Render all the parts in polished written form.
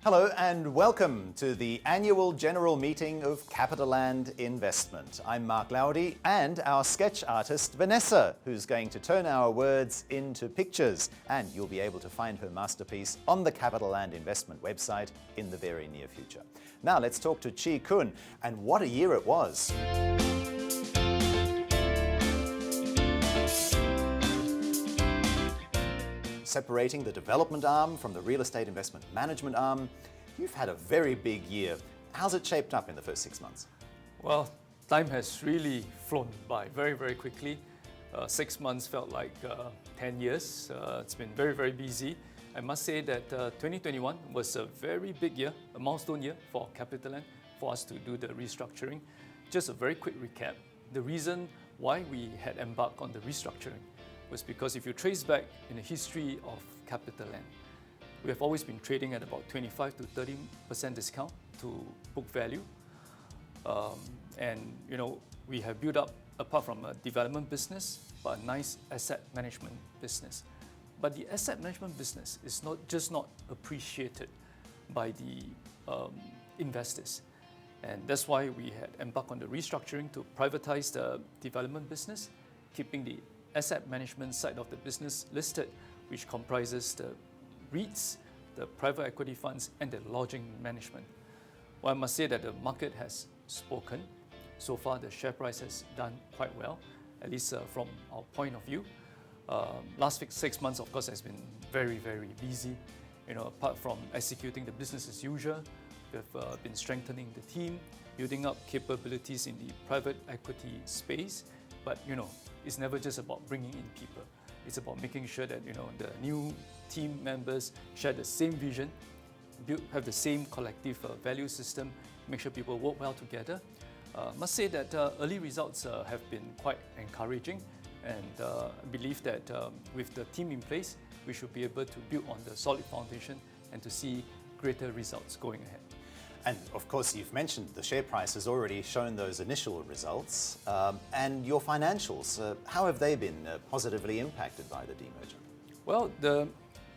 Hello and welcome to the annual general meeting of CapitaLand Investment. I'm Mark Lowdy and our sketch artist Vanessa, who's going to turn our words into pictures, and you'll be able to find her masterpiece on the CapitaLand Investment website in the very near future. Now let's talk to Chee Koon, and what a year it was. Separating the development arm from the real estate investment management arm, you've had a very big year. How's it shaped up in the first 6 months? Well, time has really flown by very, very quickly. 6 months felt like 10 years. It's been very, very busy. I must say that 2021 was a very big year, a milestone year for CapitaLand, for us to do the restructuring. Just a very quick recap. The reason why we had embarked on the restructuring was because if you trace back in the history of CapitaLand, we have always been trading at about 25 to 30% discount to book value. We have built up, apart from a development business, but a nice asset management business. But the asset management business is not appreciated by the investors. And that's why we had embarked on the restructuring to privatize the development business, keeping the asset management side of the business listed, which comprises the REITs, the private equity funds, and the lodging management. Well, I must say that the market has spoken. So far, the share price has done quite well, at least from our point of view. Last 6 months, of course, has been very, very busy. Apart from executing the business as usual, we've been strengthening the team, building up capabilities in the private equity space. But it's never just about bringing in people. It's about making sure that the new team members share the same vision, have the same collective value system, make sure people work well together. Must say that early results have been quite encouraging, and I believe that with the team in place, we should be able to build on the solid foundation and to see greater results going ahead. And of course, you've mentioned the share price has already shown those initial results. And your financials, how have they been positively impacted by the demerger? Well,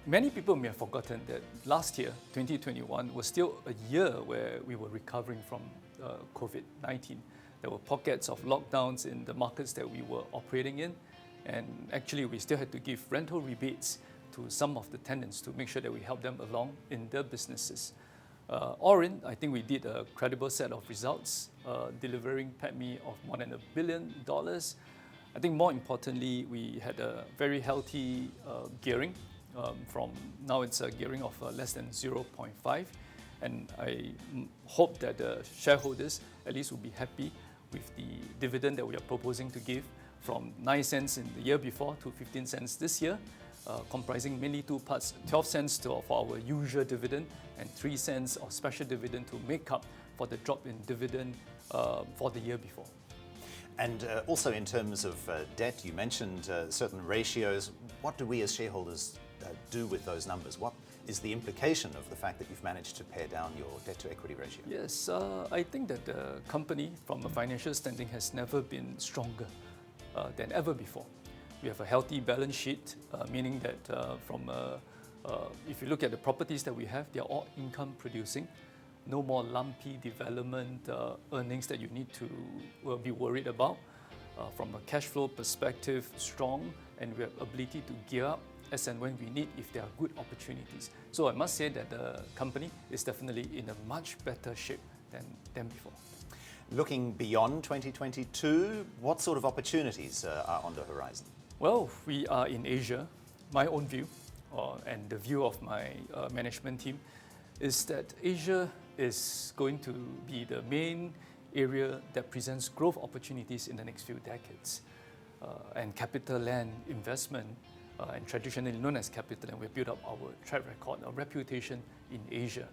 many people may have forgotten that last year, 2021, was still a year where we were recovering from COVID-19. There were pockets of lockdowns in the markets that we were operating in. And actually, we still had to give rental rebates to some of the tenants to make sure that we help them along in their businesses. I think we did a credible set of results, delivering PATMI of more than $1 billion. I think more importantly, we had a very healthy gearing. From now, it's a gearing of less than 0.5. And I hope that the shareholders at least will be happy with the dividend that we are proposing to give from 9 cents in the year before to 15 cents this year. Comprising mainly two parts, 12 cents for our usual dividend and 3 cents of special dividend to make up for the drop in dividend for the year before. And also in terms of debt, you mentioned certain ratios. What do we as shareholders do with those numbers? What is the implication of the fact that you've managed to pare down your debt to equity ratio? Yes, I think that the company from a financial standing has never been stronger than ever before. We have a healthy balance sheet, meaning that if you look at the properties that we have, they are all income producing. No more lumpy development earnings that you need to be worried about. From a cash flow perspective, strong, and we have ability to gear up as and when we need if there are good opportunities. So I must say that the company is definitely in a much better shape than before. Looking beyond 2022, what sort of opportunities are on the horizon? Well, we are in Asia. My own view, and the view of my management team, is that Asia is going to be the main area that presents growth opportunities in the next few decades. And CapitaLand Investment, and traditionally known as CapitaLand, we have built up our track record, our reputation in Asia.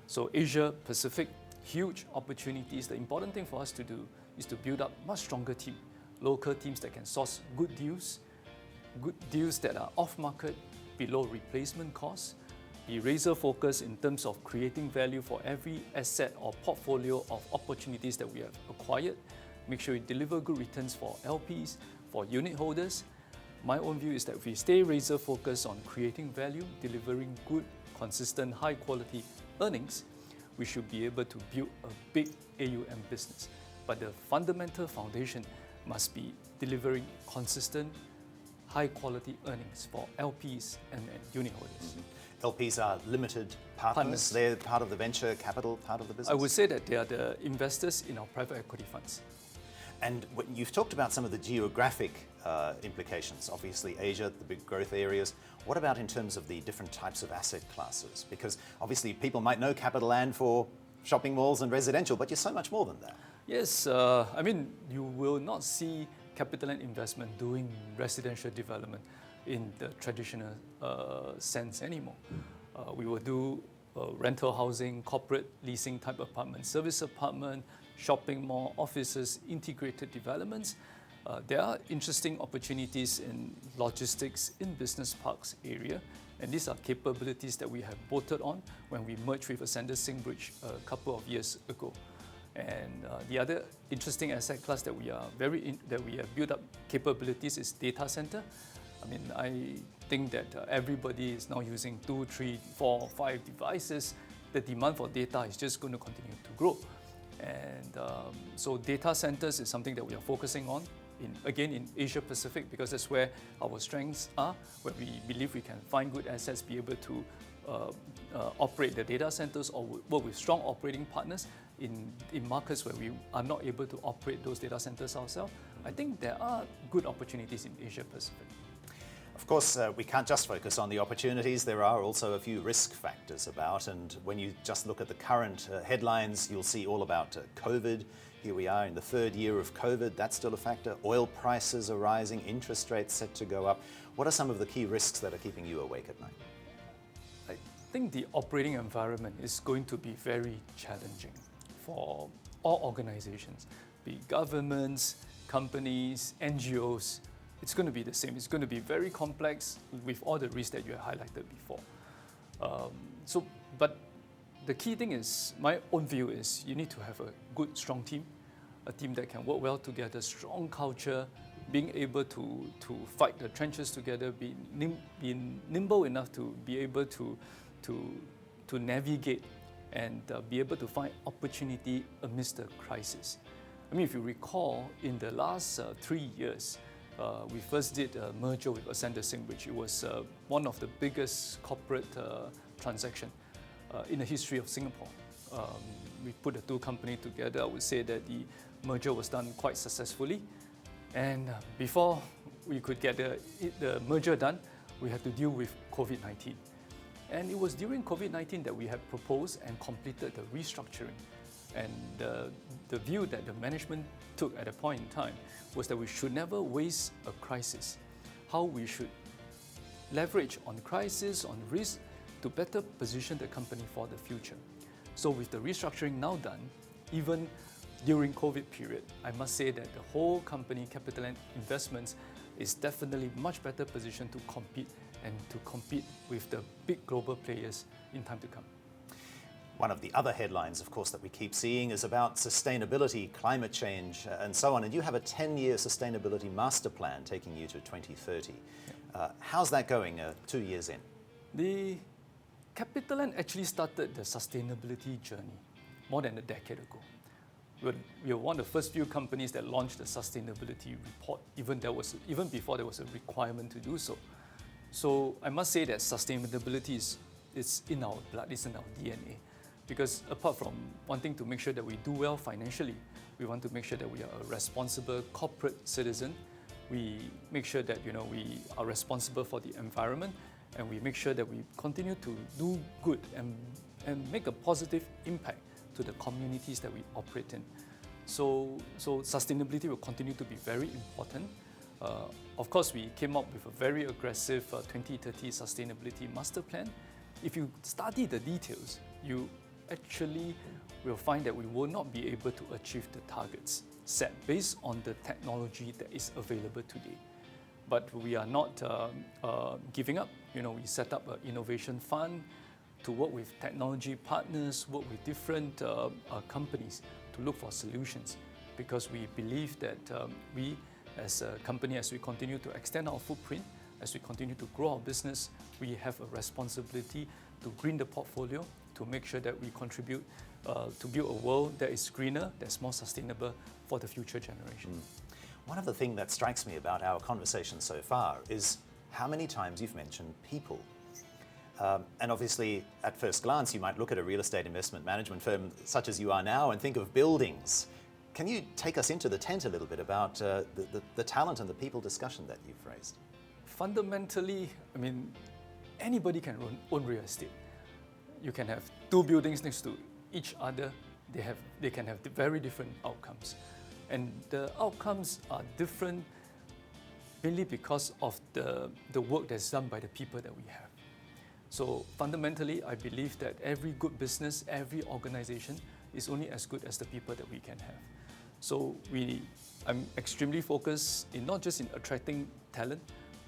So Asia Pacific, huge opportunities. The important thing for us to do is to build up much stronger team. Local teams that can source good deals that are off-market, below replacement costs, be razor focused in terms of creating value for every asset or portfolio of opportunities that we have acquired. Make sure we deliver good returns for LPs, for unit holders. My own view is that if we stay razor focused on creating value, delivering good, consistent, high quality earnings, we should be able to build a big AUM business. But the fundamental foundation must be delivering consistent, high-quality earnings for LPs and unit holders. LPs are limited partners. They're part of the venture capital part of the business? I would say that they are the investors in our private equity funds. And you've talked about some of the geographic implications. Obviously, Asia, the big growth areas. What about in terms of the different types of asset classes? Because obviously people might know CapitaLand for shopping malls and residential, but you're so much more than that. Yes, I mean, you will not see CapitaLand investment doing residential development in the traditional sense anymore. We will do rental housing, corporate leasing type apartment, service apartment, shopping mall, offices, integrated developments. There are interesting opportunities in logistics in business parks area, and these are capabilities that we have bolted on when we merged with Ascender Singbridge a couple of years ago. And the other interesting asset class that we have built up capabilities is data center. I mean, I think that everybody is now using 2, 3, 4, 5 devices. The demand for data is just going to continue to grow. And so data centers is something that we are focusing on, in Asia Pacific, because that's where our strengths are, where we believe we can find good assets, be able to operate the data centers or work with strong operating partners in markets where we are not able to operate those data centers ourselves. I think there are good opportunities in Asia Pacific. Of course, we can't just focus on the opportunities. There are also a few risk factors about, and when you just look at the current headlines, you'll see all about COVID. Here we are in the 3rd year of COVID. That's still a factor. Oil prices are rising, interest rates set to go up. What are some of the key risks that are keeping you awake at night? I think the operating environment is going to be very challenging for all organizations, be it governments, companies, NGOs. It's going to be the same. It's going to be very complex with all the risks that you have highlighted before. But the key thing is, my own view is, you need to have a good, strong team, a team that can work well together, strong culture, being able to fight the trenches together, be nimble enough to be able to navigate and be able to find opportunity amidst the crisis. I mean, if you recall, in the last 3 years, we first did a merger with Ascender Singbridge. It was one of the biggest corporate transactions in the history of Singapore. We put the two companies together. I would say that the merger was done quite successfully. And before we could get the merger done, we had to deal with COVID-19. And it was during COVID-19 that we had proposed and completed the restructuring. And the view that the management took at a point in time was that we should never waste a crisis. How we should leverage on crisis, on risk, to better position the company for the future. So with the restructuring now done, even during COVID period, I must say that the whole company, CapitaLand Investments, is definitely much better positioned to compete with the big global players in time to come. One of the other headlines, of course, that we keep seeing is about sustainability, climate change, and so on. And you have a 10-year sustainability master plan taking you to 2030. Yeah. How's that going 2 years in? The CapitaLand actually started the sustainability journey more than a decade ago. We were one of the first few companies that launched the sustainability report, even before there was a requirement to do so. So I must say that sustainability is in our blood, it's in our DNA. Because apart from wanting to make sure that we do well financially, we want to make sure that we are a responsible corporate citizen. We make sure that we are responsible for the environment, and we make sure that we continue to do good and make a positive impact to the communities that we operate in. So sustainability will continue to be very important. Of course, we came up with a very aggressive 2030 sustainability master plan. If you study the details, you actually will find that we will not be able to achieve the targets set based on the technology that is available today. But we are not giving up. We set up an innovation fund to work with technology partners, work with different companies to look for solutions, because we believe that we as a company, as we continue to extend our footprint, as we continue to grow our business, we have a responsibility to green the portfolio, to make sure that we contribute to build a world that is greener, that's more sustainable for the future generation. One of the things that strikes me about our conversation so far is how many times you've mentioned people. And obviously, at first glance, you might look at a real estate investment management firm such as you are now and think of buildings. Can you take us into the tent a little bit about the talent and the people discussion that you've raised? Fundamentally, I mean, anybody can own real estate. You can have two buildings next to each other. They can have very different outcomes. And the outcomes are different mainly because of the work that's done by the people that we have. So fundamentally, I believe that every good business, every organization is only as good as the people that we can have. So I'm extremely focused in not just in attracting talent,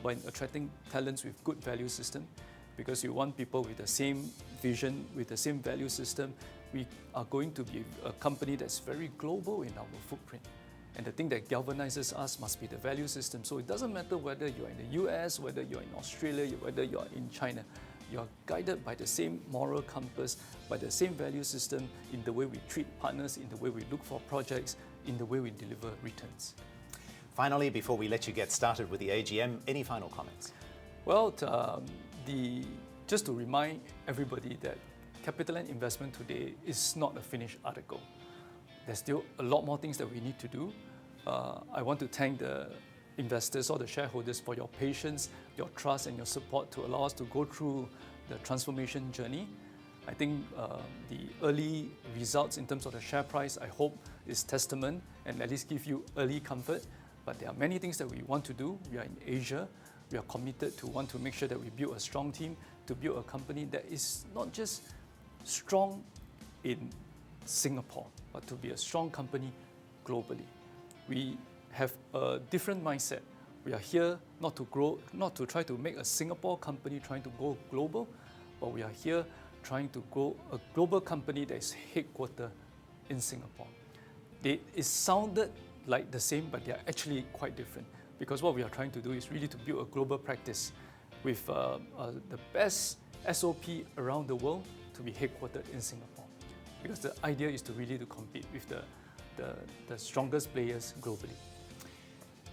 but in attracting talents with good value system, because you want people with the same vision, with the same value system. We are going to be a company that's very global in our footprint. And the thing that galvanizes us must be the value system. So it doesn't matter whether you're in the US, whether you're in Australia, whether you're in China. You're guided by the same moral compass, by the same value system in the way we treat partners, in the way we look for projects, in the way we deliver returns. Finally, before we let you get started with the AGM, any final comments? Well, just to remind everybody that CapitaLand investment today is not a finished article. There's still a lot more things that we need to do. I want to thank the investors or the shareholders for your patience, your trust and your support to allow us to go through the transformation journey. I think the early results in terms of the share price, I hope, is testament and at least give you early comfort. But there are many things that we want to do. We are in Asia. We are committed to want to make sure that we build a strong team, to build a company that is not just strong in Singapore, but to be a strong company globally. We have a different mindset. We are here not to grow, not to try to make a Singapore company trying to go global, but we are here trying to grow a global company that is headquartered in Singapore. It sounded like the same, but they are actually quite different, because what we are trying to do is really to build a global practice with the best SOP around the world to be headquartered in Singapore, because the idea is to really to compete with the strongest players globally.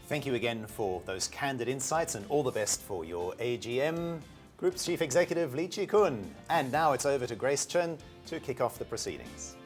Thank you again for those candid insights and all the best for your AGM. Group's Chief Executive Lee Chee Koon. And now it's over to Grace Chen to kick off the proceedings.